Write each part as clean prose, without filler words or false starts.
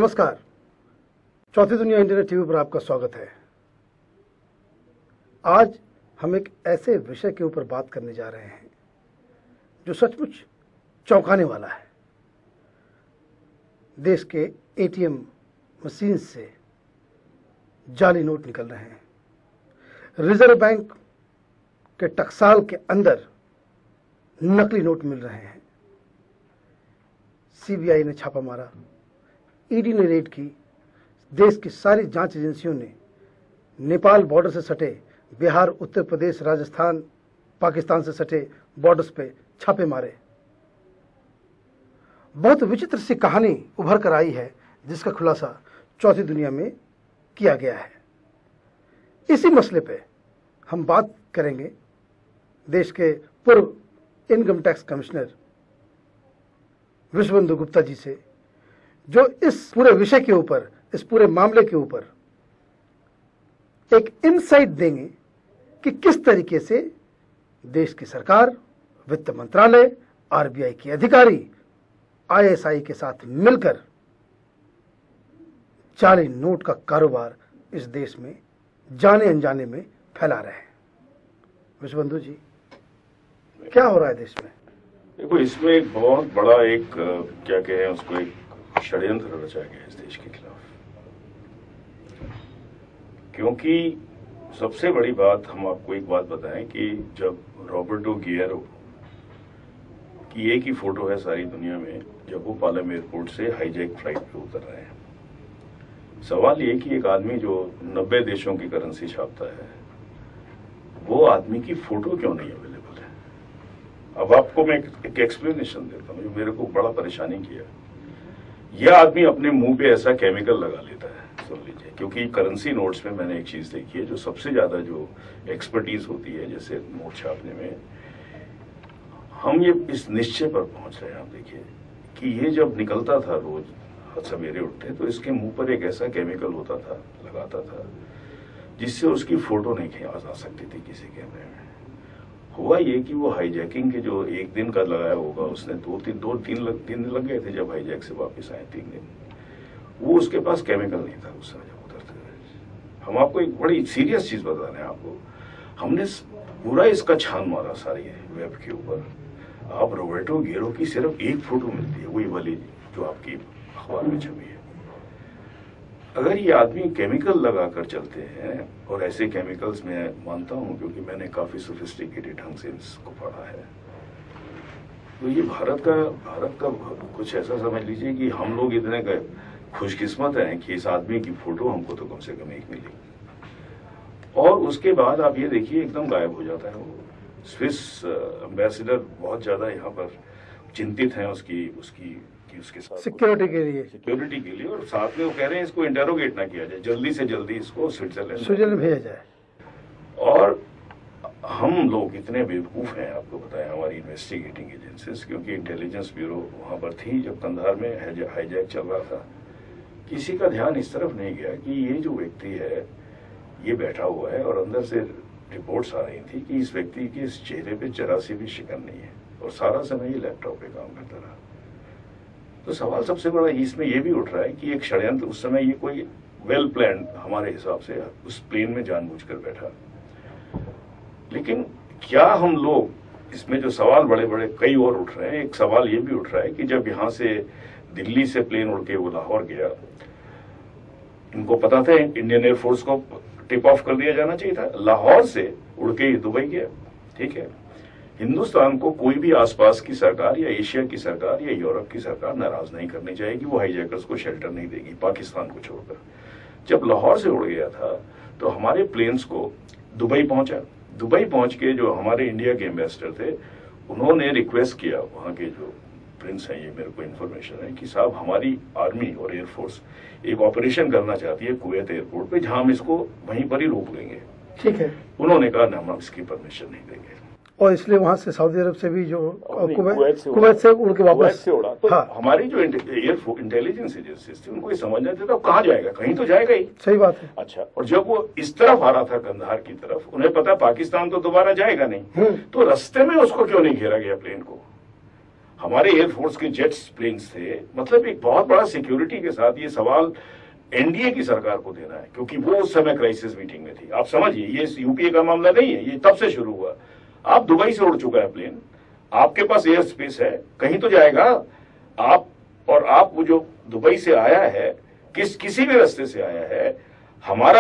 नमस्कार। चौथी दुनिया इंटरनेट टीवी पर आपका स्वागत है। आज हम एक ऐसे विषय के ऊपर बात करने जा रहे हैं जो सचमुच चौंकाने वाला है। देश के एटीएम मशीन से जाली नोट निकल रहे हैं। रिजर्व बैंक के टकसाल के अंदर नकली नोट मिल रहे हैं। सीबीआई ने छापा मारा, ईडी ने रेड की, देश की सारी जांच एजेंसियों ने नेपाल बॉर्डर से सटे बिहार, उत्तर प्रदेश, राजस्थान, पाकिस्तान से सटे बॉर्डर्स पे छापे मारे। बहुत विचित्र सी कहानी उभर कर आई है जिसका खुलासा चौथी दुनिया में किया गया है। इसी मसले पे हम बात करेंगे देश के पूर्व income tax commissioner Vishwabandhu Gupta ji से, जो इस पूरे विषय के ऊपर, इस पूरे मामले के ऊपर एक इनसाइट देंगे कि किस तरीके से देश की सरकार, वित्त मंत्रालय, आरबीआई के अधिकारी आईएसआई के साथ मिलकर जाली नोट का कारोबार इस देश में जाने अनजाने में फैला रहे हैं। विश्वबंधु जी, क्या हो रहा है देश में? देखो, इसमें एक बहुत बड़ा एक क्या कहें उसको, एक षड्यंत्र रचा गया इस देश के खिलाफ। क्योंकि सबसे बड़ी बात, हम आपको एक बात बताएं कि जब रॉबर्टो गिएरो की एक ही फोटो है सारी दुनिया में, जब वो पालम एयरपोर्ट से हाईजैक फ्लाइट पे उतर रहे हैं। सवाल ये कि एक आदमी जो 90 देशों की करेंसी छापता है, वो आदमी की फोटो क्यों नहीं अवेलेबल है? अब आपको मैं एक एक्सप्लेनेशन देता हूँ जो मेरे को बड़ा परेशानी किया। यह आदमी अपने मुंह पे ऐसा केमिकल लगा लेता है, सुन लीजिए, क्योंकि करेंसी नोट्स में मैंने एक चीज देखी है, जो सबसे ज्यादा जो एक्सपर्टीज होती है जैसे नोट छापने में, हम ये इस निश्चय पर पहुंच रहे हैं। आप देखिए कि ये जब निकलता था रोज सवेरे उठते तो इसके मुंह पर एक ऐसा केमिकल होता था, लगाता था, जिससे उसकी फोटो नहीं आ सकती थी किसी कैमरे में। हुआ ये कि वो हाईजैकिंग के जो एक दिन का लगाया होगा उसने, दो तीन लग गए थे जब हाईजैक से वापस आए, 3 दिन। वो उसके पास केमिकल नहीं था उस समय जब उतरते हुए। हम आपको एक बड़ी सीरियस चीज बता रहे हैं आपको, हमने पूरा इसका छान मारा सारी वेब के ऊपर। आप रॉबर्टो गिएरो की सिर्फ एक फोटो मिलती है, वही वाली जो आपकी अखबार में छपी है। अगर ये आदमी केमिकल लगाकर चलते हैं, और ऐसे केमिकल्स मैं मानता हूं क्योंकि मैंने काफी सोफिस्टिकेटेड ढंग से इसको पढ़ा है, तो ये भारत का कुछ ऐसा समझ लीजिए कि हम लोग इतने खुशकिस्मत हैं कि इस आदमी की फोटो हमको तो कम से कम एक मिली, और उसके बाद आप ये देखिए एकदम गायब हो जाता है वो। स्विस एम्बेसडर बहुत ज्यादा यहाँ पर चिंतित हैं उसके साथ सिक्योरिटी के लिए, और साथ में वो कह रहे हैं इसको इंटेरोगेट ना किया जाए, जल्दी से जल्दी इसको स्विट्जरलैंड भेजा जाए। और हम लोग इतने बेवकूफ हैं, आपको बताएं, हमारी इन्वेस्टिगेटिंग एजेंसीज, क्योंकि इंटेलिजेंस ब्यूरो वहां पर थी जब कंधार में हाईजैक चल रहा था, किसी का ध्यान इस तरफ नहीं गया कि ये जो व्यक्ति है ये बैठा हुआ है, और अंदर से रिपोर्ट्स आ रही थी कि इस व्यक्ति के इस चेहरे पे जरा सी भी शिकन नहीं है, और सारा समय ये लैपटॉप पे काम करता रहा। तो सवाल सबसे बड़ा इसमें यह भी उठ रहा है कि एक षड्यंत्र, उस समय ये कोई वेल प्लान हमारे हिसाब से उस प्लेन में जानबूझकर बैठा। लेकिन क्या हम लोग इसमें जो सवाल बड़े बड़े कई और उठ रहे हैं, एक सवाल ये भी उठ रहा है कि जब यहां से दिल्ली से प्लेन उड़ के वो लाहौर गया, इनको पता था इंडियन एयरफोर्स को टिप ऑफ कर दिया जाना चाहिए था, लाहौर से उड़ के दुबई गया। ठीक है, हिंदुस्तान को कोई भी आसपास की सरकार या एशिया की सरकार या यूरोप की सरकार नाराज नहीं करनी चाहिए कि वो हाईजैकर्स को शेल्टर नहीं देगी, पाकिस्तान को छोड़कर। जब लाहौर से उड़ गया था तो हमारे प्लेन्स को दुबई पहुंचा। दुबई पहुंच के जो हमारे इंडिया के एम्बेसडर थे, उन्होंने रिक्वेस्ट किया, वहां के जो प्रिंस हैं, ये मेरे को इन्फॉर्मेशन है कि साहब हमारी आर्मी और एयरफोर्स एक ऑपरेशन करना चाहती है कुवैत एयरपोर्ट पे, जहां हम इसको वहीं पर ही रोक लेंगे। ठीक है, उन्होंने कहा ना, हम इसकी परमिशन नहीं देंगे। और इसलिए वहां से सऊदी अरब से भी जो कुवैत से उड़ के वापस से उड़ा, तो हाँ। हमारी जो इंटेलिजेंस एजेंसीज थी उनको ये समझना था तो कहाँ जाएगा, कहीं तो जाएगा ही। सही बात है। अच्छा, और जब वो इस तरफ आ रहा था कंधार की तरफ, उन्हें पता पाकिस्तान तो दोबारा जाएगा नहीं, तो रास्ते में उसको क्यों नहीं घेरा गया प्लेन को? हमारे एयरफोर्स के जेट्स प्लेन्स थे, मतलब एक बहुत बड़ा सिक्योरिटी के साथ। ये सवाल एनडीए की सरकार को देना है, क्योंकि वो उस समय क्राइसिस मीटिंग में थी। आप समझिए, ये यूपीए का मामला नहीं है, ये तब से शुरू हुआ। आप दुबई से उड़ चुका है प्लेन, आपके पास एयर स्पेस है, कहीं तो जाएगा आप। और आप वो जो दुबई से आया है, किसी भी रास्ते से आया है, हमारे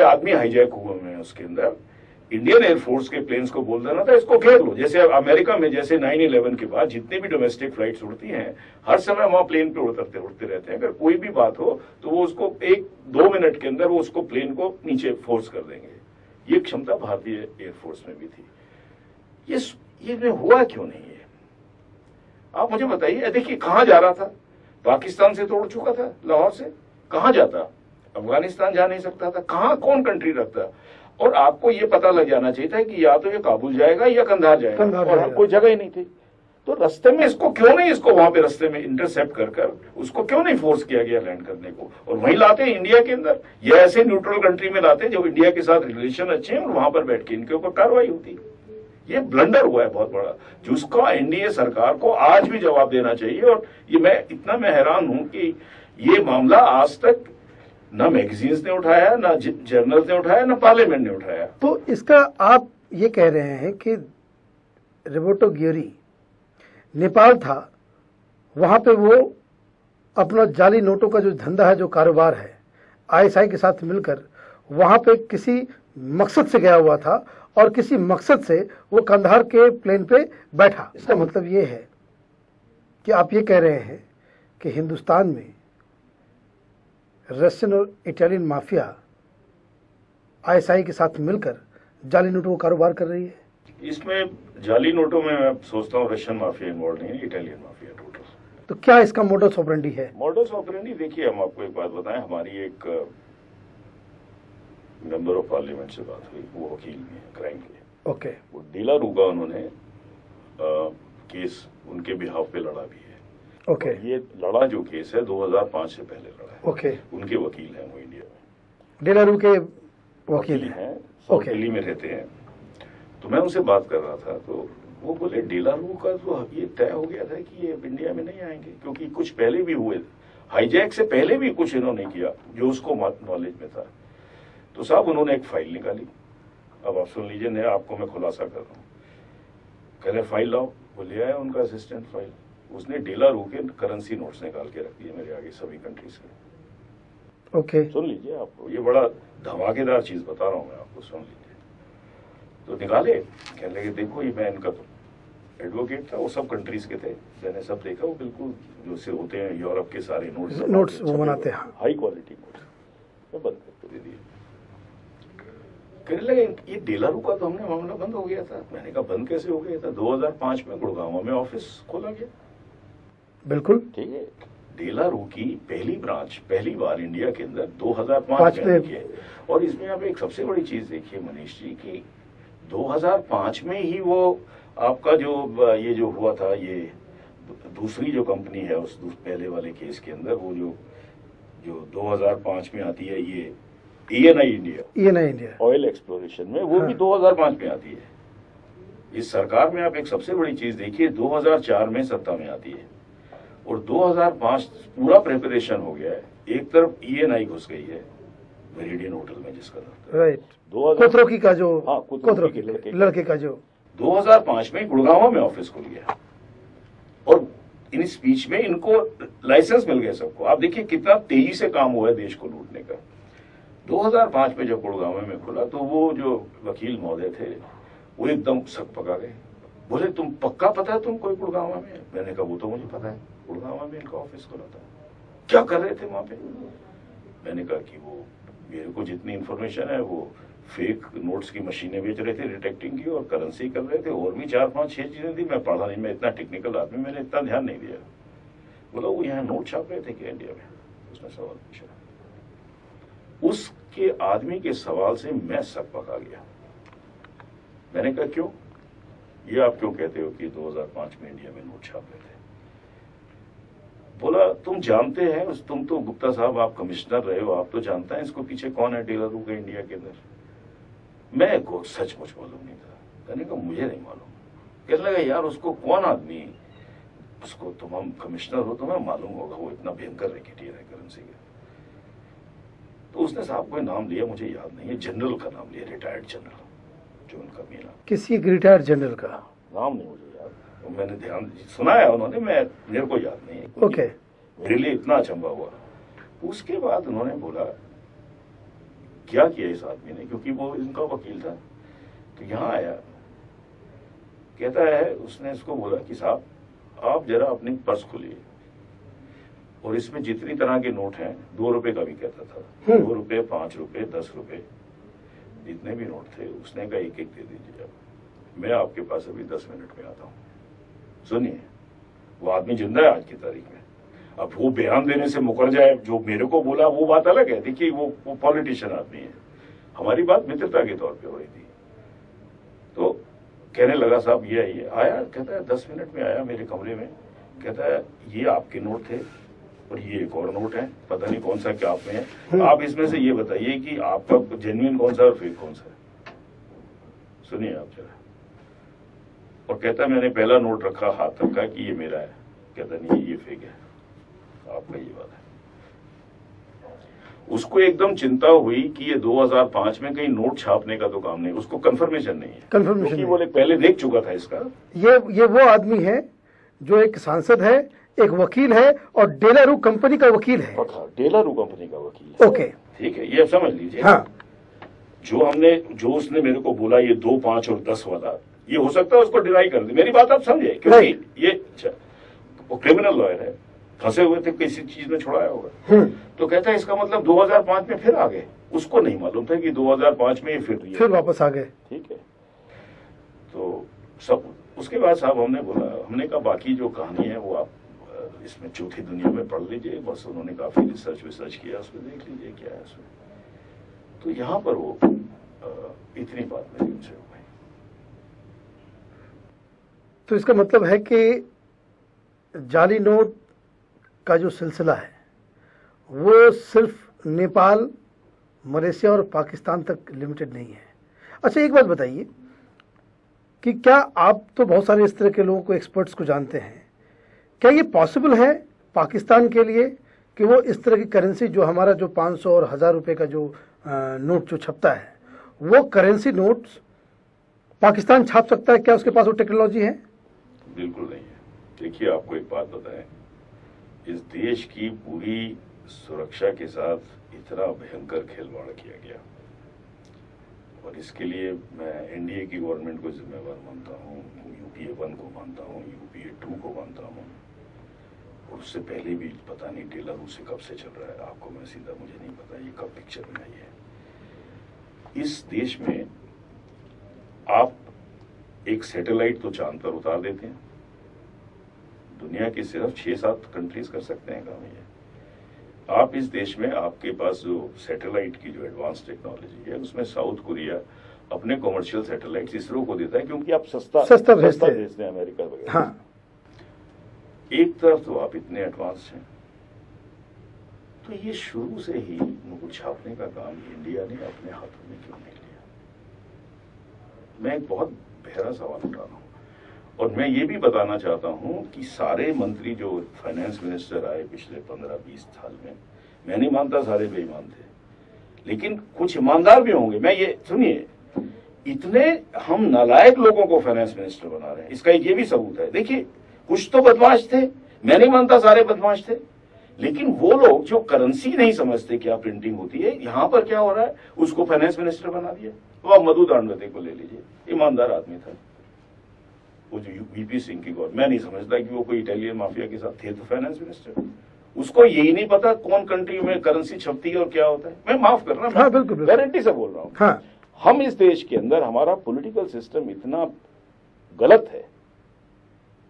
आदमी हाईजैक हुए हैं उसके अंदर। इंडियन एयरफोर्स के प्लेन्स को बोल देना था इसको घेर लो। जैसे अमेरिका में जैसे 9/11 के बाद जितनी भी डोमेस्टिक फ्लाइट्स उड़ती हैं, हर समय वहां प्लेन पे उड़ते रहते हैं। अगर कोई भी बात हो तो वो उसको 1-2 मिनट के अंदर वो उसको प्लेन को नीचे फोर्स कर देंगे। ये क्षमता भारतीय एयरफोर्स में भी थी। ये हुआ क्यों नहीं है, आप मुझे बताइए। देखिए कहां जा रहा था, पाकिस्तान से तो उड़ चुका था, लाहौर से कहां जाता, अफगानिस्तान जा नहीं सकता था, कहां कौन कंट्री रखता। और आपको ये पता लग जाना चाहिए था कि या तो ये काबुल जाएगा या कंधार जाएगा, और कोई जगह ही नहीं थी। तो रास्ते में इसको क्यों नहीं, इसको वहां पे रास्ते में इंटरसेप्ट कर उसको क्यों नहीं फोर्स किया गया लैंड करने को, और वहीं लाते इंडिया के अंदर, या ऐसे न्यूट्रल कंट्री में लाते जो इंडिया के साथ रिलेशन अच्छे हैं, और वहां पर बैठ के इनके ऊपर कार्रवाई होती। ये ब्लंडर हुआ है बहुत बड़ा, जिसका एनडीए सरकार को आज भी जवाब देना चाहिए। और ये मैं हैरान हूं कि ये मामला आज तक ना मैगजीन्स ने उठाया, ना जर्नल्स ने उठाया, ना पार्लियामेंट ने उठाया। तो इसका आप ये कह रहे हैं कि रोबर्टो गियोरी नेपाल था, वहां पे वो अपना जाली नोटों का जो धंधा है, जो कारोबार है, आईएसआई के साथ मिलकर वहां पे किसी मकसद से गया हुआ था, और किसी मकसद से वो कंधार के प्लेन पे बैठा। इसका मतलब ये है कि आप ये कह रहे हैं कि हिंदुस्तान में रशियन और इटालियन माफिया आईएसआई के साथ मिलकर जाली नोटों का कारोबार कर रही है। इसमें जाली नोटों में मैं सोचता हूँ रशियन माफिया इन्वॉल्व नहीं है, इटालियन माफिया टोटल। तो क्या इसका मोडस ऑपरेंडी है? मोडस ऑपरेंडी देखिए, हम आपको एक बात बताएं, हमारी एक मेंबर ऑफ पार्लियामेंट से बात हुई, वो वकील भी है क्राइम के। ओके। वो डीला रूगा उन्होंने केस उनके बिहाफ पे लड़ा भी है। ओके। ये लड़ा जो केस है 2005 से पहले लड़ा है। ओके। उनके वकील हैं वो इंडिया में, डेलारू के वकील हैं, साउथ दिल्ली में रहते हैं। तो मैं उनसे बात कर रहा था, तो वो बोले डेलारू का तो ये तय हो गया था कि ये इंडिया में नहीं आएंगे, क्योंकि कुछ पहले भी हुए, हाईजैक से पहले भी कुछ इन्होंने किया जो उसको नॉलेज में था। तो साहब उन्होंने एक फाइल निकाली, अब आप सुन लीजिए, नया आपको मैं खुलासा कर रहा हूँ। कह रहे फाइल लाओ, वो ले आया उनका असिस्टेंट फाइल, उसने डेलारू के करेंसी नोट्स निकाल के रख दिए मेरे आगे सभी कंट्रीज के। ओके। सुन लीजिए, आपको ये बड़ा धमाकेदार चीज बता रहा हूँ मैं आपको, सुन लीजिए। तो निकाले, कहने लगे देखो ये मैं इनका तो एडवोकेट था, वो सब कंट्रीज के थे, मैंने सब देखा, वो बिल्कुल जो से होते हैं यूरोप के सारे नोट्स वो बनाते हैं, हाई क्वालिटी नोट्स, मैं बंद करके दे दिए। कहने लगे ये डेलारू का तो हमने मामला बंद हो गया था। मैंने कहा बंद कैसे हो गया था, 2005 में गुड़गांव में ऑफिस खोला गया। बिल्कुल ठीक है, डेलारू की पहली ब्रांच पहली बार इंडिया के अंदर 2005 में की है। और इसमें आप एक सबसे बड़ी चीज देखिए मनीष जी, कि 2005 में ही वो आपका जो ये जो हुआ था, ये दूसरी जो कंपनी है उस पहले वाले केस के अंदर, वो जो 2005 में आती है, ये ईएनआई इंडिया ऑयल एक्सप्लोरेशन में, वो भी 2005 में आती है। इस सरकार में आप एक सबसे बड़ी चीज देखिए, 2004 में सत्ता में आती है, और 2005 पूरा प्रिपरेशन हो गया है। एक तरफ ईएनआई घुस गई है मेरिडियन होटल में, जिसका राइट कोथरोकी का जो, हाँ, कोथरोकी लड़के का जो 2005 में गुड़गांव में ऑफिस खुल गया, और इन स्पीच में इनको लाइसेंस मिल गए सबको। आप देखिए कितना तेजी से काम हुआ है देश को लूटने का। 2005 में जब गुड़गांव में खुला, तो वो जो वकील महोदय थे वो एकदम सक पका गए, बोले तुम पक्का पता है तुम कोई गुड़गांव में? मैंने कहा वो तो मुझे पता है, गुड़गांव में इनका ऑफिस खुला था। क्या कर रहे थे वहां पे? मैंने कहा कि वो मेरे को जितनी इंफॉर्मेशन है, वो फेक नोट्स की मशीनें बेच रहे थे डिटेक्टिंग की, और करेंसी कर रहे थे, और भी 4-5-6 चीजें थी। मैं पढ़ा नहीं, मैं इतना टेक्निकल आदमी, मैंने इतना ध्यान नहीं दिया। बोला वो यहाँ नोट छाप रहे थे क्या इंडिया में? उसने सवाल पूछा। उसके आदमी के सवाल से मैं सक पका गया। मैंने कहा क्यों, ये आप क्यों कहते हो कि 2005 में इंडिया में नोट छाप रहे थे? बोला तुम जानते हैं, तुम तो गुप्ता साहब आप कमिश्नर रहे हो, आप तो जानते हैं इसको पीछे कौन है डेलारू का इंडिया के अंदर। मैं को सचमुच मालूम नहीं था। मैंने कहा मुझे नहीं मालूम। कहने लगा यार उसको कौन आदमी उसको तुम कमिश्नर हो, तुम्हें मालूम होगा वो इतना भयंकर रैकेटियर है करेंसी का। तो उसने साहब कोई नाम लिया, मुझे याद नहीं है, जनरल का नाम लिया, रिटायर्ड जनरल जो उनका मीना। किसी रिटायर्ड जनरल का नाम नहीं मुझे याद, तो मैंने ध्यान सुना है उन्होंने, मेरे को याद नहीं है। ओके, मेरे लिए इतना अचंभा हुआ। उसके बाद उन्होंने बोला क्या किया इस आदमी ने, क्योंकि वो इनका वकील था। तो यहाँ आया, कहता है, उसने इसको बोला कि साहब आप जरा अपनी पर्स खोलिए और इसमें जितनी तरह के नोट हैं, 2 रुपए का भी कहता था, 2 रुपए, 5 रुपए, 10 रुपए, जितने भी नोट थे उसने कहा एक एक दे दीजिए, मैं आपके पास अभी 10 मिनट में आता हूँ। सुनिए, वो आदमी जिंदा है आज की तारीख में। अब वो बयान देने से मुकर जाए, जो मेरे को बोला वो बात अलग है। देखिए वो पॉलिटिशियन आदमी है, हमारी बात मित्रता के तौर पे हो रही थी। तो कहने लगा साहब ये आया, कहता है 10 मिनट में आया मेरे कमरे में, कहता है ये आपके नोट थे और ये एक और नोट है, पता नहीं कौन सा क्या आप में है, आप इसमें से ये बताइए कि आपका जेन्युइन कौन सा और फेक कौन सा है। सुनिए आप जरा। और कहता है मैंने पहला नोट रखा, हाथ रखा कि ये मेरा है, कहता नहीं ये फेक है, आपका ये बात है। उसको एकदम चिंता हुई कि ये 2005 में कहीं नोट छापने का तो काम नहीं, उसको कंफर्मेशन नहीं है, क्योंकि वो पहले देख चुका था इसका। ये वो आदमी है जो एक सांसद है, एक वकील है और डेलारू कंपनी का वकील है। डेलारू कंपनी का वकील है। ओके, ठीक है, ये आप समझ लीजिए। हाँ, जो उसने मेरे को बोला ये 2, 5 और 10 वाला, ये हो सकता है उसको डिनाई कर दे, मेरी बात आप समझे, क्योंकि ये वो क्रिमिनल लॉयर है, फंसे हुए थे, किसी चीज में छुड़ाया होगा। तो कहता है इसका मतलब 2005 में फिर आ गए। उसको नहीं मालूम था कि 2005 में ये फिर वापस आ गए। ठीक है, तो सब उसके बाद साहब हमने कहा बाकी जो कहानी है वो आप इसमें चौथी दुनिया में पढ़ लीजिए, बस उन्होंने काफी रिसर्च किया, उसमें देख लीजिए क्या है उसमें। तो यहाँ पर वो इतनी बात मेरी उनसे हो गई। तो इसका मतलब है कि जाली नोट का जो सिलसिला है वो सिर्फ नेपाल, मलेशिया और पाकिस्तान तक लिमिटेड नहीं है। अच्छा, एक बात बताइए कि क्या आप तो बहुत सारे इस तरह के लोगों को, एक्सपर्ट्स को जानते हैं, क्या ये पॉसिबल है पाकिस्तान के लिए कि वो इस तरह की करेंसी, जो हमारा जो 500 और 1000 रुपए का जो नोट जो छपता है, वो करेंसी नोट्स पाकिस्तान छाप सकता है? क्या उसके पास वो टेक्नोलॉजी है? बिल्कुल नहीं है। देखिए, आपको एक बात बताएं, इस देश की पूरी सुरक्षा के साथ इतना भयंकर खिलवाड़ किया गया, और इसके लिए मैं एनडीए की गवर्नमेंट को जिम्मेवार मानता हूँ, यूपीए 1 को मानता हूँ, यूपीए 2 को मानता हूँ, और उससे पहले भी पता नहीं डेलारू से कब से चल रहा है, आपको मैं सीधा, मुझे नहीं पता ये कब पिक्चर में आई है। इस देश में आप एक सैटेलाइट तो चांद पर उतार देते हैं, दुनिया के सिर्फ 6-7 कंट्रीज कर सकते हैं काम ये। आप इस देश में, आपके पास जो सैटेलाइट की जो एडवांस टेक्नोलॉजी है, उसमें साउथ कोरिया अपने कमर्शियल सैटेलाइट इसरो को देता है, क्योंकि आप सस्ता भेजते हैं अमेरिका वगैरह। हाँ। एक तरफ तो आप इतने एडवांस हैं, तो ये शुरू से ही नोट छापने का काम इंडिया ने अपने हाथों में क्यों नहीं लिया? मैं एक बहुत गहरा सवाल उठा रहा हूं, और मैं ये भी बताना चाहता हूं कि सारे मंत्री जो फाइनेंस मिनिस्टर आए पिछले 15-20 साल में, मैं नहीं मानता सारे बेईमान थे, लेकिन कुछ ईमानदार भी होंगे। मैं ये सुनिए, इतने हम नालायक लोगों को फाइनेंस मिनिस्टर बना रहे हैं, इसका ये भी सबूत है। देखिए, कुछ तो बदमाश थे, मैं नहीं मानता सारे बदमाश थे, लेकिन वो लोग जो करेंसी नहीं समझते क्या प्रिंटिंग होती है, यहां पर क्या हो रहा है, उसको फाइनेंस मिनिस्टर बना दिया। तो आप मधु दांडवते को ले लीजिए, ईमानदार आदमी था, वो जो वीपी सिंह की गवर्नमेंट, मैं नहीं समझता कि वो कोई इटालियन माफिया के साथ थे, तो फाइनेंस मिनिस्टर, उसको यही नहीं पता कौन कंट्री में करेंसी छपती है और क्या होता है। मैं माफ करना, हाँ, बिल्कुल गारंटी से बोल रहा हूँ। हाँ। हम इस देश के अंदर, हमारा पॉलिटिकल सिस्टम इतना गलत है,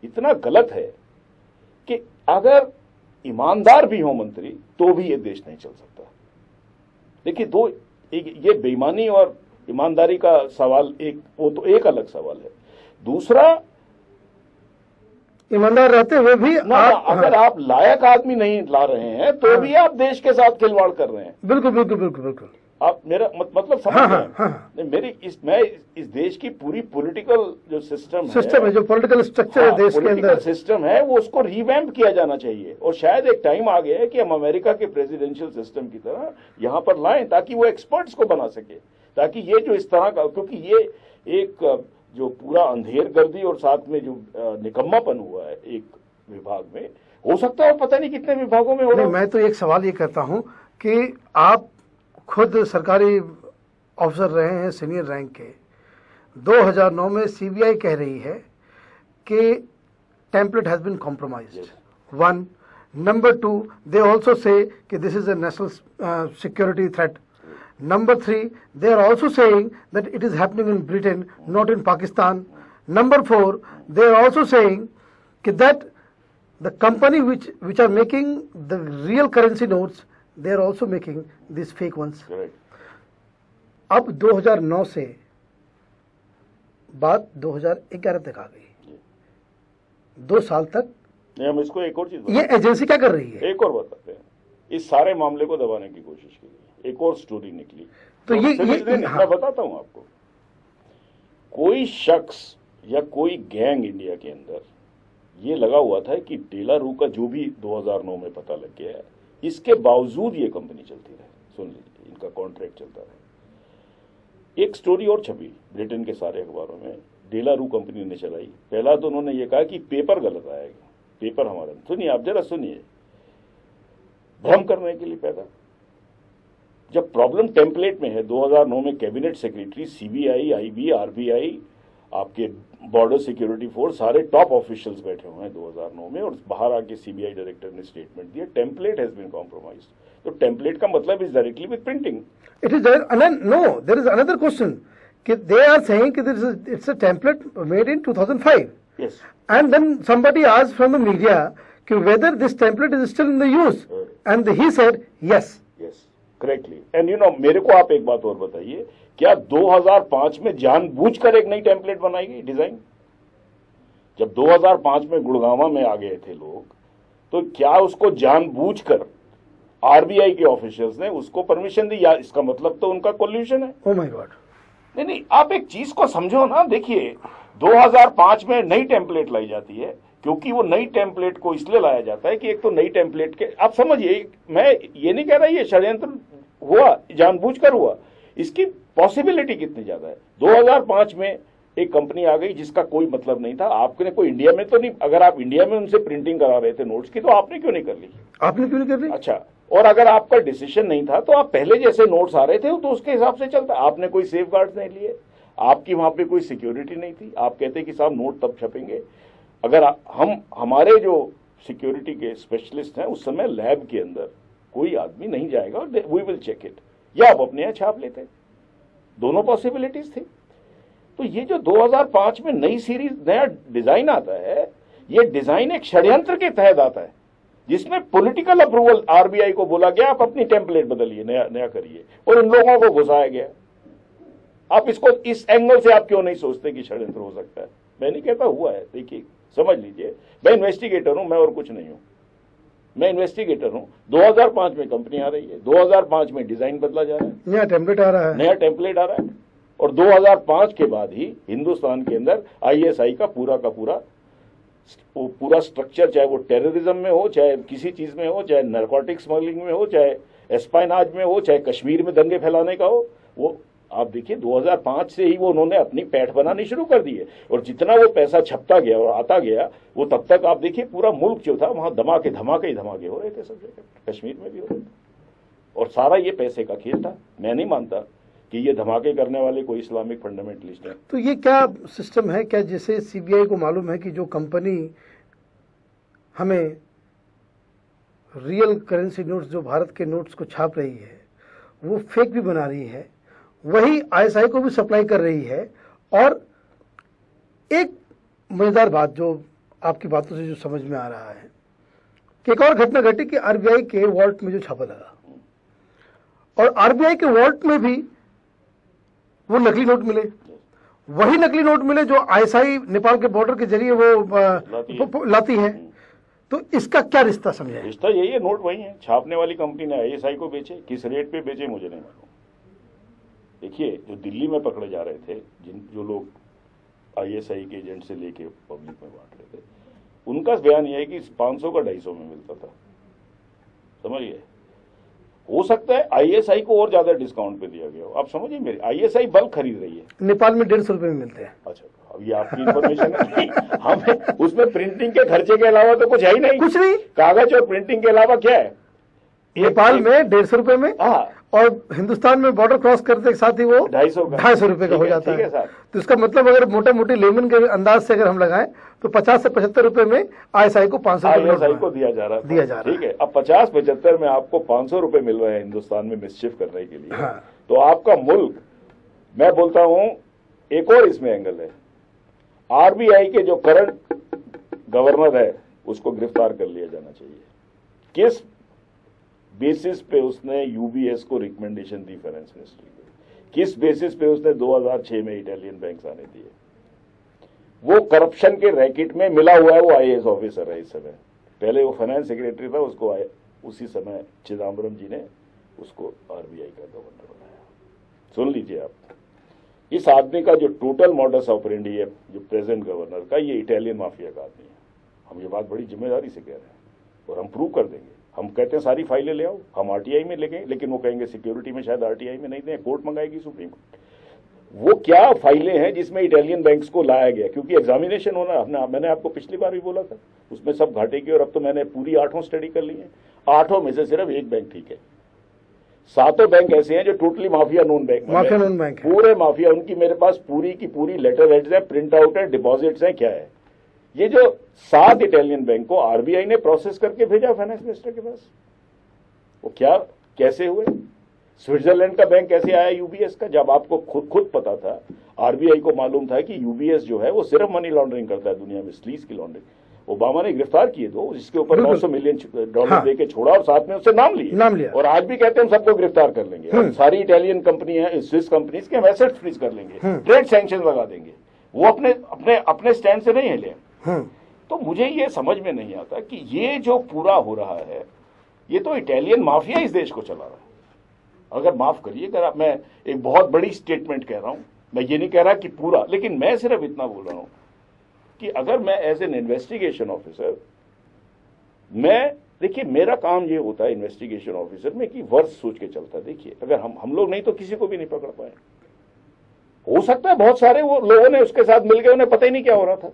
इतना गलत है कि अगर ईमानदार भी हो मंत्री तो भी ये देश नहीं चल सकता। देखिए, ये बेईमानी और ईमानदारी का सवाल वो तो एक अलग सवाल है। दूसरा, ईमानदार रहते हुए भी अगर आप लायक आदमी नहीं ला रहे हैं तो भी आप देश के साथ खिलवाड़ कर रहे हैं। बिल्कुल बिल्कुल बिल्कुल बिल्कुल। आप मेरा मतलब समझ हाँ, रहे हाँ, हैं? हाँ। नहीं, मैं इस देश की पूरी पॉलिटिकल जो सिस्टम है, जो पॉलिटिकल स्ट्रक्चर है देश के अंदर, सिस्टम है, वो उसको रिवैम्प किया जाना चाहिए। और शायद एक टाइम आ गया है कि हम अमेरिका के प्रेसिडेंशियल सिस्टम की तरह यहाँ पर लाएं, ताकि वो एक्सपर्ट्स को बना सके, ताकि ये जो इस तरह का, क्योंकि ये एक जो पूरा अंधेर गर्दी और साथ में जो निकम्मापन हुआ है एक विभाग में, हो सकता है पता नहीं कितने विभागों में हो रहा है। मैं तो एक सवाल ये करता हूं कि आप खुद सरकारी ऑफिसर रहे हैं सीनियर रैंक के, 2009 में सीबीआई कह रही है कि template has been compromised, 1 number 2 they also say कि this is a national security threat, number 3 they are also saying that it is happening in Britain, not in Pakistan, number 4 they are also saying that the company which are making the real currency notes, they are also making these fake ones. Correct. अब 2009 से बात 2011 तक आ गई, 2 साल तक। नहीं, हम इसको एक और चीज, ये एजेंसी क्या कर रही है? एक और बताते हैं, इस सारे मामले को दबाने की कोशिश की गई, एक और स्टोरी निकली। तो ये मैं बताता हूं आपको, कोई शख्स या कोई गैंग इंडिया के अंदर ये लगा हुआ था कि डेलारू का जो भी 2009 में पता लग गया है, इसके बावजूद ये कंपनी चलती रहे। सुन लीजिए, इनका कॉन्ट्रैक्ट चलता रहे। एक स्टोरी और छपी ब्रिटेन के सारे अखबारों में, डेलारू कंपनी ने चलाई। पहला तो उन्होंने ये कहा कि पेपर गलत आएगा, पेपर हमारा, सुनिए आप जरा सुनिए, भ्रम करने के लिए पैदा। जब प्रॉब्लम टेम्पलेट में है, 2009 में cabinet secretary, CBI, IB, RBI, आपके बॉर्डर सिक्योरिटी फोर्स, सारे टॉप ऑफिशियल्स बैठे हुए हैं 2009 में, और बाहर आके सीबीआई डायरेक्टर ने स्टेटमेंट दिया, टेम्पलेट हैज बीन कॉम्प्रोमाइज्ड। तो टेम्पलेट का मतलब is directly with printing. It is no, there is another question कि दे आर सेइंग कि it's a template made in 2005, yes, and then somebody asked from the media कि whether this template is still in the use, and he said yes. Correctly. And you know, मेरे को आप एक बात और बताइए, क्या 2005 में जानबूझकर एक नई टेम्पलेट बनाई गई, डिजाइन? जब 2005 में गुड़गांव में आ गए थे लोग, तो क्या उसको जानबूझकर आरबीआई के ऑफिशियल्स ने उसको परमिशन दी, या इसका मतलब तो उनका कोल्यूशन है? Oh my God. नहीं, आप एक चीज को समझो ना। देखिए, 2005 में नई टेम्पलेट लाई जाती है, क्योंकि वो नई टेम्पलेट को इसलिए लाया जाता है कि एक तो नई टेम्पलेट के, आप समझिए, मैं ये नहीं कह रहा ये षड्यंत्र हुआ, जानबूझकर हुआ, इसकी पॉसिबिलिटी कितनी ज्यादा है। 2005 में एक कंपनी आ गई जिसका कोई मतलब नहीं था, आपने कोई इंडिया में तो नहीं, अगर आप इंडिया में उनसे प्रिंटिंग करा रहे थे नोट्स की, तो आपने क्यों नहीं कर ली? आपने क्यों नहीं कर ली? अच्छा, और अगर आपका डिसीजन नहीं था, तो आप पहले जैसे नोट्स आ रहे थे तो उसके हिसाब से चलता। आपने कोई सेफ गार्ड नहीं लिए, आपकी वहां पे कोई सिक्योरिटी नहीं थी, आप कहते कि साहब नोट तब छपेंगे। अगर हमारे जो सिक्योरिटी के स्पेशलिस्ट हैं, उस समय लैब के अंदर कोई आदमी नहीं जाएगा, वी विल चेक इट, या आप अपने यहाँ छाप लेते, दोनों पॉसिबिलिटीज थी। तो ये जो 2005 में नई सीरीज, नया डिजाइन आता है, ये डिजाइन एक षड्यंत्र के तहत आता है, जिसमें पॉलिटिकल अप्रूवल, आरबीआई को बोला गया आप अपनी टेम्पलेट बदलिए, नया करिए, और इन लोगों को घुसाया गया। आप इसको इस एंगल से आप क्यों नहीं सोचते कि षड्यंत्र हो सकता है? मैं नहीं कहता हुआ है, देखिए समझ लीजिए, मैं इन्वेस्टिगेटर हूं, मैं और कुछ नहीं हूं, मैं इन्वेस्टिगेटर हूं। 2005 में कंपनी आ रही है, 2005 में डिजाइन बदला जा रहा है, नया टेम्पलेट आ रहा है, नया टेम्पलेट आ रहा है, और 2005 के बाद ही हिंदुस्तान के अंदर आईएसआई का पूरा स्ट्रक्चर, चाहे वो टेररिज्म में हो, चाहे किसी चीज में हो, चाहे नारकोटिक स्मगलिंग में हो, चाहे एस्पाइनाज में हो, चाहे कश्मीर में दंगे फैलाने का हो, वो आप देखिए 2005 से ही वो उन्होंने अपनी पैठ बनानी शुरू कर दी है। और जितना वो पैसा छपता गया और आता गया, वो तब तक आप देखिए पूरा मुल्क जो था, वहां धमाके हो रहे थे सब जगह, कश्मीर में भी हो रहे थे, और सारा ये पैसे का खेल था। मैं नहीं मानता कि ये धमाके करने वाले कोई इस्लामिक फंडामेंटलिस्ट हैं। तो ये क्या सिस्टम है, क्या जैसे सीबीआई को मालूम है कि जो कंपनी हमें रियल करेंसी नोट्स, जो भारत के नोट्स को छाप रही है, वो फेक भी बना रही है, वही आईएसआई को भी सप्लाई कर रही है। और एक मजेदार बात जो आपकी बातों से जो समझ में आ रहा है कि एक और घटना घटी कि आरबीआई के वॉल्ट में जो छापा लगा, और आरबीआई के वॉल्ट में भी वो नकली नोट मिले, वही नकली नोट मिले जो आईएसआई नेपाल के बॉर्डर के जरिए वो लाती है। तो इसका क्या रिश्ता समझे? रिश्ता यही है, नोट वही है, छापने वाली कंपनी ने आईएसआई को बेचे, किस रेट पे बेचे मुझे नहीं मालूम, देखिए जो दिल्ली में पकड़े जा रहे थे, जो लोग ISI के एजेंट से लेके पब्लिक में बांट रहे थे, उनका बयान यह है कि 500 का 250 में मिलता था। समझिए, हो सकता है ISI को और ज्यादा डिस्काउंट पे दिया गया हो। आप समझिए, मेरी ISI बल्क खरीद रही है। नेपाल में 150 रुपए में मिलते हैं। अच्छा, अब ये आपकी इंफॉर्मेशन है। हमें उसमें प्रिंटिंग के खर्चे के अलावा तो कुछ है ही नहीं, कुछ नहीं। कागज और प्रिंटिंग के अलावा क्या है? नेपाल में 150 रुपए में, हाँ, और हिंदुस्तान में बॉर्डर क्रॉस करते के साथ ही वो 250 रुपए का हो जाता है। सर, तो इसका मतलब अगर मोटा मोटी लेमन के अंदाज से अगर हम लगाएं तो 50 से 75 रुपए में ISI को 500 ISI को दिया जा रहा है। ठीक है, अब 50-75 में आपको 500 रुपए मिल रहे हैं हिंदुस्तान में मिसचिफ करने के लिए। हाँ। तो आपका मुल्क, मैं बोलता हूं, एक और इसमें एंगल है, RBI के जो करंट गवर्नर है उसको गिरफ्तार कर लिया जाना चाहिए। किस बेसिस पे उसने UBS को रिकमेंडेशन दी फाइनेंस मिनिस्ट्री को? किस बेसिस पे उसने 2006 में इटालियन बैंक आने दिए? वो करप्शन के रैकेट में मिला हुआ है। वो IAS ऑफिसर है इस समय, पहले वो फाइनेंस सेक्रेटरी था, उसको उसी समय चिदम्बरम जी ने उसको RBI का गवर्नर बनाया। सुन लीजिए आप, इस आदमी का जो टोटल मॉडस ऑपरेंडी है, जो प्रेजेंट गवर्नर का, ये इटालियन माफिया का आदमी है। हम ये बात बड़ी जिम्मेदारी से कह रहे हैं और हम प्रूव कर देंगे। हम कहते हैं सारी फाइलें ले आओ, हम RTI में लेंगे, लेकिन वो कहेंगे सिक्योरिटी में शायद RTI में नहीं दें, कोर्ट मंगाएगी सुप्रीम कोर्ट। वो क्या फाइलें हैं जिसमें इटालियन बैंक्स को लाया गया? क्योंकि एग्जामिनेशन होना, मैंने आपको पिछली बार भी बोला था, उसमें सब घाटे की, और अब तो मैंने पूरी 8 स्टडी कर ली है। 8 में से सिर्फ एक बैंक ठीक है, 7 बैंक ऐसे हैं जो टोटली माफिया नोन बैंक, पूरे माफिया। उनकी मेरे पास पूरी की पूरी लेटर हेड्स है, प्रिंट आउट है, डिपॉजिट्स हैं। क्या है ये जो 7 इटालियन बैंक को RBI ने प्रोसेस करके भेजा फाइनेंस मिनिस्टर के पास? वो क्या, कैसे हुए? स्विट्जरलैंड का बैंक कैसे आया UBS का? जब आपको खुद पता था, RBI को मालूम था कि UBS जो है वो सिर्फ मनी लॉन्ड्रिंग करता है दुनिया में, स्लीज की लॉन्ड्रिंग। ओबामा ने गिरफ्तार किए दो, जिसके ऊपर $900 मिलियन हाँ। देके छोड़ा, और साथ में उससे नाम लिया। और आज भी कहते हैं हम सबको गिरफ्तार कर लेंगे, सारी इटालियन कंपनी है, स्विस कंपनीज के हम एसेट्स फ्रीज कर लेंगे, ट्रेड सैंक्शन लगा देंगे। वो अपने स्टैंड से नहीं हिले। तो मुझे ये समझ में नहीं आता कि ये जो पूरा हो रहा है, ये तो इटालियन माफिया इस देश को चला रहा है। अगर माफ करिए, अगर मैं एक बहुत बड़ी स्टेटमेंट कह रहा हूं, मैं ये नहीं कह रहा कि पूरा, लेकिन मैं सिर्फ इतना बोल रहा हूं कि अगर मैं एज एन इन्वेस्टिगेशन ऑफिसर, देखिए मेरा काम ये होता है इन्वेस्टिगेशन ऑफिसर में कि वर्ष सोच के चलता है। देखिए अगर हम लोग नहीं तो किसी को भी नहीं पकड़ पाए। हो सकता है बहुत सारे वो लोगों ने उसके साथ मिल गए, उन्हें पता ही नहीं क्या हो रहा था।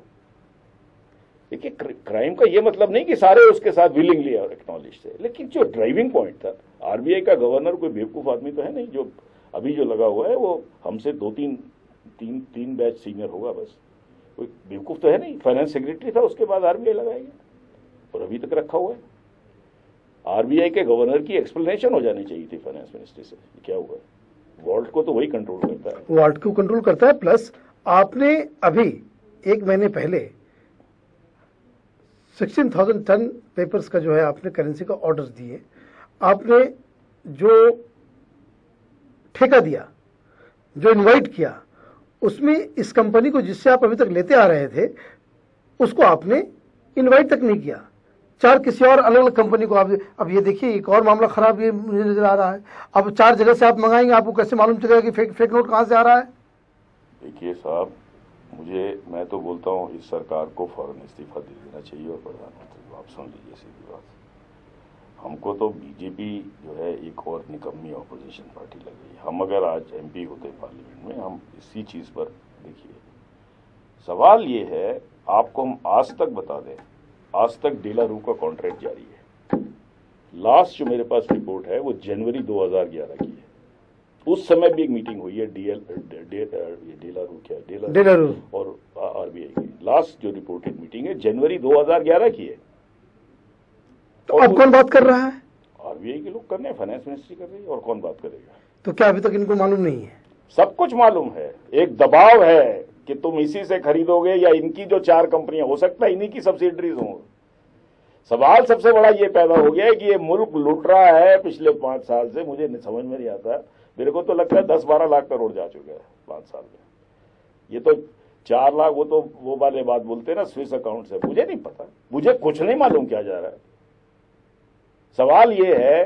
देखिए क्राइम का ये मतलब नहीं कि सारे उसके साथ विलिंगली और एक्नॉलेज थे, लेकिन जो ड्राइविंग पॉइंट था, RBI का गवर्नर कोई बेवकूफ आदमी तो है नहीं। जो अभी जो लगा हुआ है वो हमसे 2-3 बैच सीनियर होगा, बस। कोई बेवकूफ तो है नहीं। फाइनेंस सेक्रेटरी था, उसके बाद RBI लगाएगा, और अभी तक रखा हुआ है। RBI के गवर्नर की एक्सप्लेनेशन हो जानी चाहिए थी फाइनेंस मिनिस्ट्री से, क्या हुआ है। वॉल्ट को तो वही कंट्रोल करता है, वॉल्ट को कंट्रोल करता है। प्लस आपने अभी 1 महीने पहले 16,000 टन पेपर्स का जो है आपने करेंसी का ऑर्डर दिए, आपने जो ठेका दिया, जो इनवाइट किया, उसमें इस कंपनी को जिससे आप अभी तक लेते आ रहे थे उसको आपने इनवाइट तक नहीं किया। 4 किसी और अलग अलग कंपनी को आप, अब ये देखिए एक और मामला खराब ये मुझे नजर आ रहा है। अब 4 जगह से आप मंगाएंगे, आपको कैसे मालूम चलेगा कि फेक नोट कहां से आ रहा है? देखिए साहब, मैं तो बोलता हूँ इस सरकार को फौरन इस्तीफा दे देना चाहिए। और प्रधानमंत्री को आप सुन लीजिए सीधी बात, हमको तो बीजेपी जो है एक और निकम्मी ऑपोजिशन पार्टी लग गई। हम अगर आज MP होते पार्लियामेंट में, हम इसी चीज पर, देखिए सवाल ये है, आपको हम आज तक बता दें, आज तक डेलारू का कॉन्ट्रैक्ट जारी है। लास्ट जो मेरे पास रिपोर्ट है वो जनवरी 2011 की है। उस समय भी एक मीटिंग हुई है डेलारू और RBI की। लास्ट जो रिपोर्टेड मीटिंग है जनवरी 2011 की है। तो अब कौन बात कर रहा है? RBI के लोग कर रहे हैं, फाइनेंस मिनिस्ट्री कर रही है, और कौन बात करेगा? तो क्या अभी तक इनको मालूम नहीं है? सब कुछ मालूम है। एक दबाव है कि तुम इसी से खरीदोगे, या इनकी जो 4 कंपनियां, हो सकता है इन्हीं की सब्सिडरीज हों। सवाल सबसे बड़ा ये पैदा हो गया है कि ये मुल्क लूट रहा है पिछले 5 साल से। मुझे समझ में नहीं आता, मेरे को तो लगता है 10-12 लाख करोड़ जा चुका है 5 साल में। ये तो 4 लाख, वो तो वो वाले बात बोलते हैं ना स्विस अकाउंट से। मुझे नहीं पता, मुझे कुछ नहीं मालूम क्या जा रहा है। सवाल ये है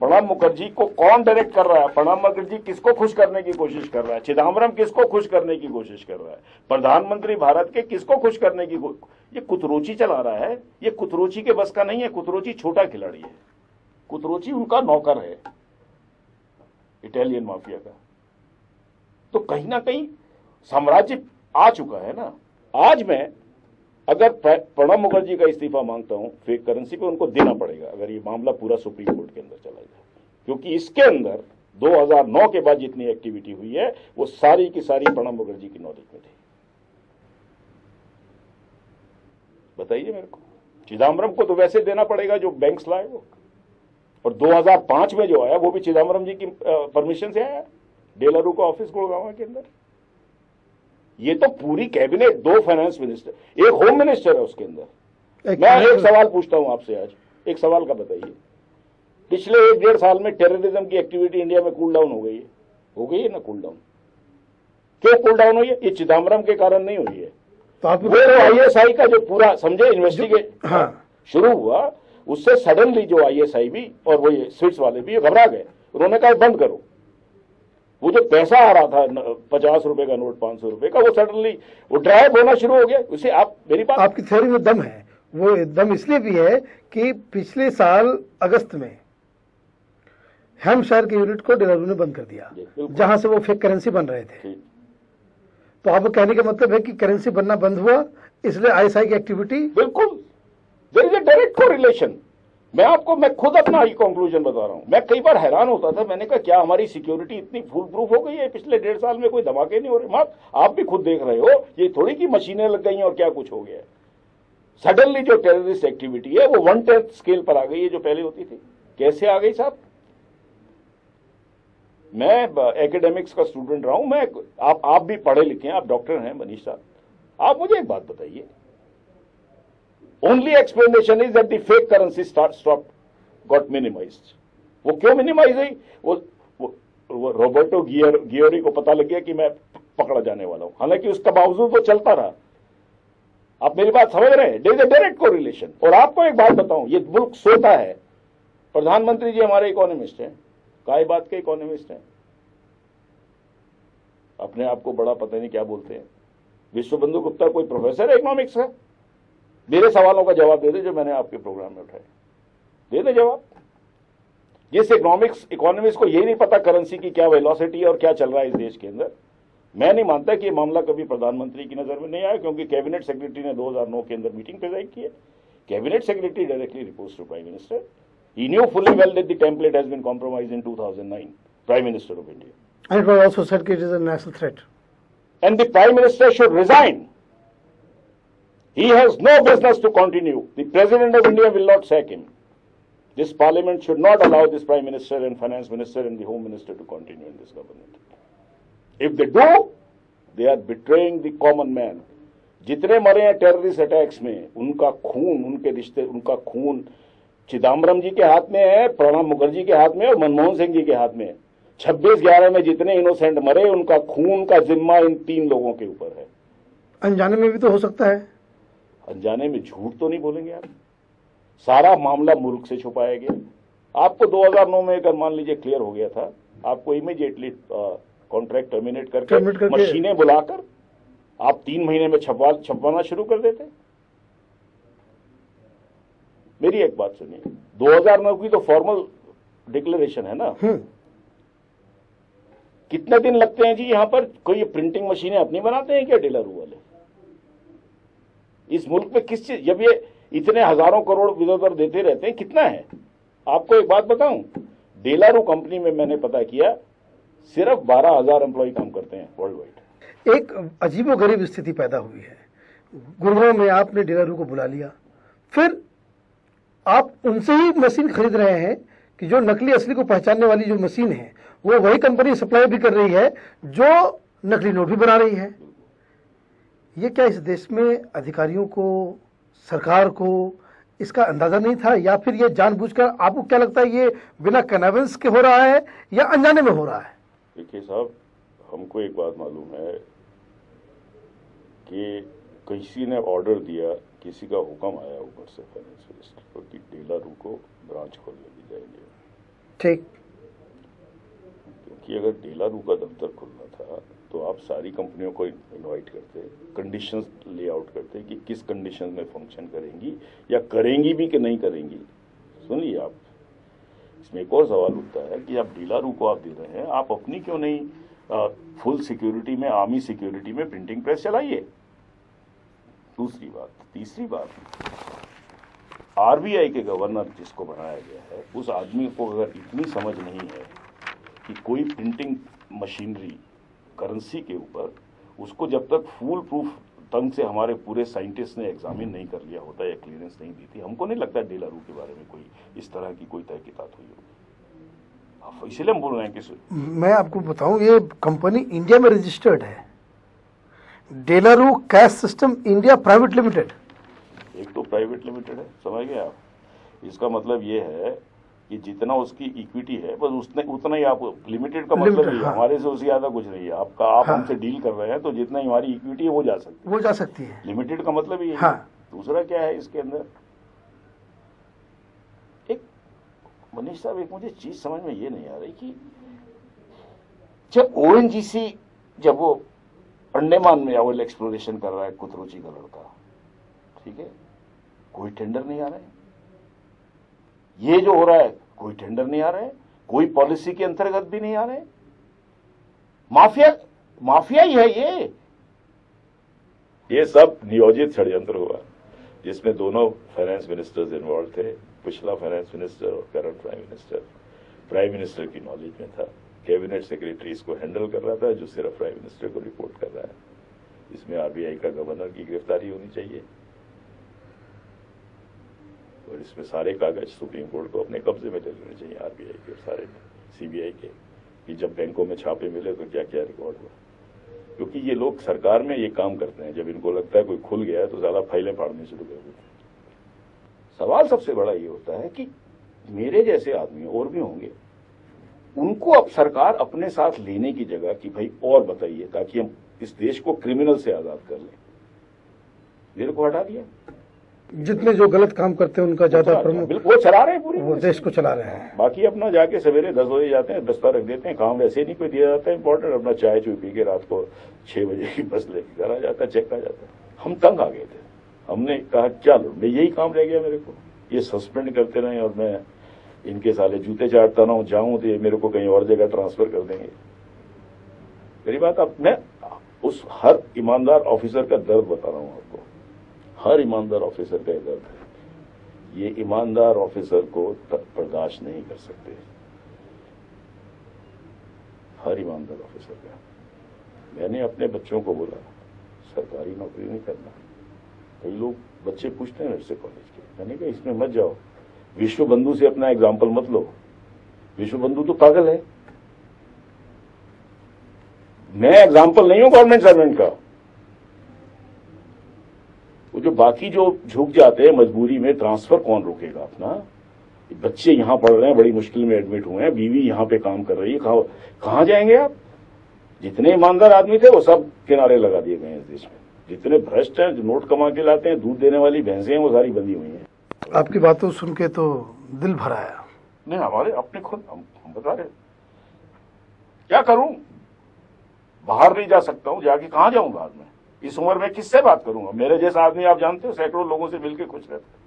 प्रणब मुखर्जी को कौन डायरेक्ट कर रहा है? प्रणब मुखर्जी किसको खुश करने की कोशिश कर रहा है? चिदम्बरम किसको खुश करने की कोशिश कर रहा है? प्रधानमंत्री भारत के किसको खुश करने की ये कुतरुचि चला रहा है। ये कुतरुचि के बस का नहीं है। कुतरुचि छोटा खिलाड़ी है, कुतरुचि उनका नौकर है इटालियन माफिया का। तो कहीं ना कहीं साम्राज्य आ चुका है ना। आज मैं अगर प्रणब मुखर्जी का इस्तीफा मांगता हूं फेक करेंसी पे, उनको देना पड़ेगा अगर ये मामला पूरा सुप्रीम कोर्ट के अंदर चला जाए, क्योंकि इसके अंदर 2009 के बाद जितनी एक्टिविटी हुई है वो सारी की सारी प्रणब मुखर्जी की नॉलेज में थी। बताइए मेरे को। चिदम्बरम को तो वैसे देना पड़ेगा जो बैंक्स लाए वो, और 2005 में जो आया वो भी चिदम्बरम जी की परमिशन से आया, डेलारू का ऑफिस गुड़गांव के अंदर। ये तो पूरी कैबिनेट, 2 फाइनेंस मिनिस्टर, एक होम मिनिस्टर है उसके अंदर। मैं एक सवाल पूछता हूं आपसे आज, एक सवाल का बताइए, पिछले 1-1.5 साल में टेररिज्म की एक्टिविटी इंडिया में कूल डाउन हो गई है ना? कूल डाउन क्यों कूल डाउन हुई है? ये चिदम्बरम के कारण नहीं हुई है। तो आप वो आईएसआई का जो पूरा समझे इन्वेस्टिगेट शुरू हुआ, उससे सडनली जो आईएसआई भी और वो ये स्विट्स वाले भी घबरा गए। उन्होंने कहा बंद करो। वो जो पैसा आ रहा था 50 रुपए का नोट, 500 रुपए का, वो सडनली वो ड्राइव होना शुरू हो गया। उसे आप मेरी बात, आपकी थ्योरी में दम है। वो दम इसलिए भी है कि पिछले साल अगस्त में हैम्पशायर के यूनिट को डेलारू ने बंद कर दिया, जहां से वो फेक करेंसी बन रहे थे। तो आप कहने का मतलब है कि करेंसी बनना बंद हुआ, इसलिए आईएसआई की एक्टिविटी। बिल्कुल, there is a direct correlation. मैं खुद अपना ही कंक्लूजन बता रहा हूं। मैं कई बार हैरान होता था, मैंने कहा क्या हमारी सिक्योरिटी इतनी फुल प्रूफ हो गई है? पिछले 1.5 साल में कोई धमाके नहीं हो रहे। आप भी खुद देख रहे हो, ये थोड़ी की मशीनें लग गई हैं और क्या कुछ हो गया है। सडनली जो टेररिस्ट एक्टिविटी है वो 1/10 स्केल पर आ गई है जो पहले होती थी। कैसे आ गई साहब? मैं एकेडमिक्स का स्टूडेंट रहा हूं, आप भी पढ़े लिखे हैं, आप डॉक्टर हैं मनीष साहब। आप मुझे एक बात बताइए, only explanation is that the fake currency got minimised. वो क्यों मिनिमाइज हुई? वो रॉबर्टो गियोरी को पता लग गया कि मैं पकड़ा जाने वाला हूं, हालांकि उसका बावजूद वो चलता रहा। आप मेरी बात समझ रहे हैं? There is a direct correlation. और आपको एक बात बताऊं, ये मुल्क सोता है। प्रधानमंत्री जी हमारे इकोनॉमिस्ट हैं, काय बात के इकोनॉमिस्ट हैं, अपने आप को बड़ा पता नहीं क्या बोलते हैं। विश्वबंधु गुप्ता कोई प्रोफेसर है इकोनॉमिक्स का? मेरे सवालों का जवाब दे दे जो मैंने आपके प्रोग्राम में उठाए, दे दे जवाब। जिस इकोनॉमिक्स को यही नहीं पता करेंसी की क्या वेलोसिटी है और क्या चल रहा है इस देश के अंदर। मैं नहीं मानता कि ये मामला कभी प्रधानमंत्री की नजर में नहीं आया, क्योंकि कैबिनेट सेक्रेटरी ने 2009 के अंदर मीटिंग प्रेजाइड की है। Cabinet secretary directly reports to prime minister. He knew fully well that the template has been compromised in 2009, Prime Minister of India. And it was also said that it is a national threat. And the Prime Minister should resign. He has no business to continue. The President of India will not sack him. This Parliament should not allow this Prime Minister and Finance Minister and the Home Minister to continue in this government. If they do, they are betraying the common man. जितने मरे हैं terrorist attacks में, उनका खून, उनके रिश्ते, उनका खून चिदम्बरम जी के हाथ में है, प्रणब मुखर्जी के हाथ में और मनमोहन सिंह जी के हाथ में। 26/11 में जितने इनोसेंट मरे, उनका खून का जिम्मा इन 3 लोगों के ऊपर है। अनजाने में भी तो हो सकता है। अनजाने में झूठ तो नहीं बोलेंगे आप। सारा मामला मुल्क से छुपाया गया। आपको 2009 में अगर मान लीजिए क्लियर हो गया था, आपको इमीडिएटली कॉन्ट्रैक्ट टर्मिनेट करके मशीनें बुलाकर आप 3 महीने में छपवाना शुरू कर देते। मेरी एक बात सुनिए, 2009 की तो फॉर्मल डिक्लेरेशन है ना। कितने दिन लगते हैं जी यहाँ पर? कोई प्रिंटिंग मशीनें अपनी बनाते हैं क्या डेलारू वाले? इस मुल्क में किस चीज, जब ये इतने हजारों करोड़ इधर देते रहते हैं, कितना है? आपको एक बात बताऊं, डेलारू कंपनी में मैंने पता किया सिर्फ 12,000 एम्प्लॉय काम करते हैं वर्ल्ड वाइड। एक अजीबोगरीब स्थिति पैदा हुई है। गुड़गांव में आपने डेलारू को बुला लिया, फिर आप उनसे ही मशीन खरीद रहे हैं कि जो नकली असली को पहचानने वाली जो मशीन है वो वही कंपनी सप्लाई भी कर रही है जो नकली नोट भी बना रही है। ये क्या इस देश में अधिकारियों को, सरकार को इसका अंदाजा नहीं था, या फिर ये जानबूझकर? आपको क्या लगता है ये बिना कन्वेंस के हो रहा है या अनजाने में हो रहा है? देखिए साहब, हमको एक बात मालूम है कि किसी ने ऑर्डर दिया, किसी का हुक्म आया ऊपर से फाइनेंस मिनिस्टर को कि डेलारू को ब्रांच खोलने दी जाएगी। ठीक। क्योंकि अगर डेलारू का दफ्तर खुलना था तो आप सारी कंपनियों को इनवाइट करते, कंडीशंस ले आउट करते कि किस कंडीशन में फंक्शन करेंगी या करेंगी भी कि नहीं करेंगी। सुनिए, आप इसमें एक और सवाल उठता है कि आप डेलारू को आप दे रहे हैं, आप अपनी क्यों नहीं फुल सिक्योरिटी में, आर्मी सिक्योरिटी में प्रिंटिंग प्रेस चलाइए। दूसरी बात, तीसरी बात, आरबीआई के गवर्नर जिसको बनाया गया है, उस आदमी को अगर इतनी समझ नहीं है कि कोई प्रिंटिंग मशीनरी करेंसी के ऊपर, उसको जब तक फुल प्रूफ ढंग से हमारे पूरे साइंटिस्ट ने एग्जामिन नहीं कर लिया होता या क्लियरेंस नहीं दी थी, हमको नहीं लगता डेलारू के बारे में कोई इस तरह की कोई तहकीकात हुई होगी। इसलिए हम बोल रहे हैं कि मैं आपको बताऊं, ये कंपनी इंडिया में रजिस्टर्ड है, De La Rue cash system India private limited. एक तो प्राइवेट लिमिटेड है, समझ गए आप। इसका मतलब ये है कि जितना उसकी इक्विटी है बस उतना ही आप, लिमिटेड का मतलब नहीं है, हमारे से उससे ज्यादा कुछ नहीं है आपका। आप हमसे डील कर रहे हैं तो जितना ही हमारी इक्विटी है वो जा सकती है, लिमिटेड का मतलब ये है। दूसरा क्या है इसके अंदर, एक मनीष साहब, एक मुझे चीज समझ में ये नहीं आ रही कि जब ओएनजीसी जब वो अंडमान में ऑयल एक्सप्लोरेशन कर रहा है, कुतरुचि का लड़का, ठीक है, कोई टेंडर नहीं आ रहा है। ये जो हो रहा है कोई टेंडर नहीं आ रहे, कोई पॉलिसी के अंतर्गत भी नहीं आ रहे। माफिया ही है ये सब नियोजित षड्यंत्र हुआ जिसमें दोनों फाइनेंस मिनिस्टर्स इन्वॉल्व थे। पिछला फाइनेंस मिनिस्टर और करंट प्राइम मिनिस्टर की नॉलेज में था, कैबिनेट सेक्रेटरी इसको हैंडल कर रहा था जो सिर्फ प्राइम मिनिस्टर को रिपोर्ट कर रहा है। इसमें आरबीआई का गवर्नर की गिरफ्तारी होनी चाहिए और इसमें सारे कागज सुप्रीम कोर्ट को अपने कब्जे में ले लेने चाहिए, आरबीआई के सारे सीबीआई के, कि जब बैंकों में छापे मिले तो क्या क्या रिकॉर्ड हुआ। क्योंकि ये लोग सरकार में ये काम करते हैं, जब इनको लगता है कोई खुल गया है तो ज्यादा फाइलें फाड़ने शुरू कर देते हैं। सवाल सबसे बड़ा ये होता है कि मेरे जैसे आदमी और भी होंगे, उनको अब सरकार अपने साथ लेने की जगह कि भाई और बताइए ताकि हम इस देश को क्रिमिनल से आजाद कर लें, मेरे को हटा दिया। जितने जो गलत काम करते हैं उनका ज्यादा प्रमुख, वो चला रहे हैं पूरी, वो देश को चला रहे हैं। बाकी अपना जाके सवेरे 10 बजे जाते हैं, दस्ता रख देते हैं, काम वैसे नहीं कोई दिया जाता है इंपॉर्टेंट, अपना चाय चुई पी के रात को 6 बजे की बस लेके घर आ जाता है, चेक आ जाता है। हम तंग आ गए थे, हमने कहा चलो मैं यही काम रह गया मेरे को, ये सस्पेंड करते रहे और मैं इनके साले जूते चाटता रहा हूँ, जाऊं तो ये मेरे को कहीं और जगह ट्रांसफर कर देंगे। मेरी बात, अब मैं उस हर ईमानदार ऑफिसर का दर्द बता रहा हूं आपको, हर ईमानदार ऑफिसर का दर्द है। ये ईमानदार ऑफिसर को बर्दाश्त नहीं कर सकते, हर ईमानदार ऑफिसर का। मैंने अपने बच्चों को बोला सरकारी नौकरी नहीं करना। कई लोग बच्चे पूछते हैं मेरे से कॉलेज के, मैंने कहा इसमें मत जाओ, विश्व बंधु से अपना एग्जाम्पल मत लो, विश्व बंधु तो पागल है। मैं एग्जाम्पल नहीं हूं गवर्नमेंट सर्वेंट का। वो जो बाकी जो झुक जाते हैं मजबूरी में, ट्रांसफर कौन रोकेगा अपना? बच्चे यहां पढ़ रहे हैं, बड़ी मुश्किल में एडमिट हुए हैं, बीवी यहां पे काम कर रही है, कहां जाएंगे आप? जितने ईमानदार आदमी थे वो सब किनारे लगा दिए गए हैं इस देश में। जितने भ्रष्ट हैं, जो नोट कमा के लाते हैं, दूध देने वाली भैंसें हैं, वो सारी बंदी हुई हैं। आपकी बातों सुन के तो दिल भर आया। नहीं, हमारे अपने खुद हम बता रहे, क्या करूं? बाहर नहीं जा सकता हूं, जाके कहां जाऊं बाद में? इस उम्र में किससे बात करूंगा? मेरे जैसा आदमी आप जानते हो सैकड़ों लोगों से मिलकर खुश रहता है,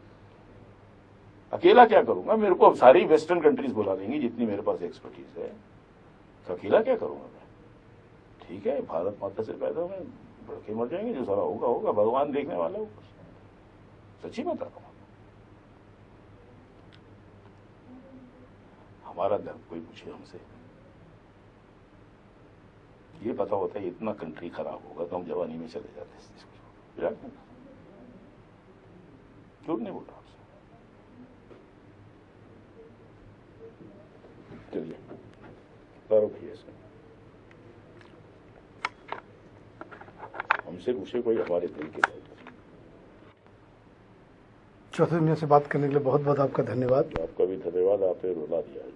अकेला क्या करूंगा? मेरे को अब सारी वेस्टर्न कंट्रीज बुला देंगी जितनी मेरे पास एक्सपर्टीज है, तो अकेला क्या करूंगा मैं? ठीक है, भारत माता से पैदा हुए, बड़के मर जाएंगे, जो सारा होगा होगा, भगवान देखने वाला होगा। सच्ची बता रहा हूं, हमारा दर्द कोई पूछे हमसे, ये पता होता है इतना कंट्री खराब होगा तो हम जवानी में चले जाते हैं। झूठ नहीं बोल रहा आपसे। चलिए करो भैया, इसमें हमसे पूछे कोई हमारे दिल के बात। चौथे दुनिया से बात करने के लिए बहुत बहुत आपका धन्यवाद। आपका भी धन्यवाद, आपने रुला दिया है।